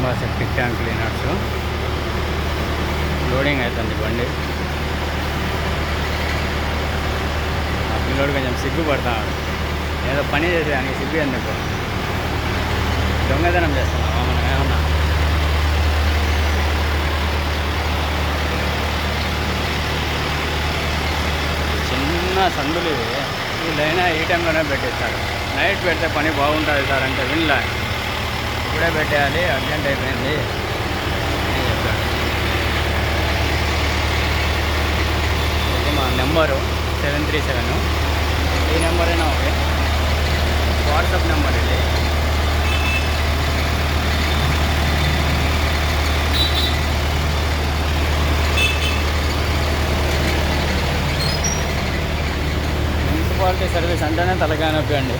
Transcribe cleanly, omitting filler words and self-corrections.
Jagadamba septic tank cleaners loading అవుతుంది బండి. ఆ పిల్లోడు కొంచెం సిగ్గుపడతాడు, ఏదో పని చేసేదానికి సిగ్గు ఎందుకు, దొంగతనం చేస్తున్నామా మనం ఏమన్నా? చిన్న సందులు ఇవి, వీళ్ళైనా ఈ టైంలోనే పెట్టేస్తారు. నైట్ పెడితే పని బాగుంటుంది సార్ అంటే వినలే, ఇప్పుడే పెట్టేయాలి అర్జెంట్ అయిపోయింది అని చెప్పాడు. ఇది మా నెంబరు 737, ఈ నెంబరైనా ఓకే, వాట్సాప్ నెంబర్ ఇది. మున్సిపాలిటీ సర్వీస్ అంటేనే తలకాయ నొప్పి అండి.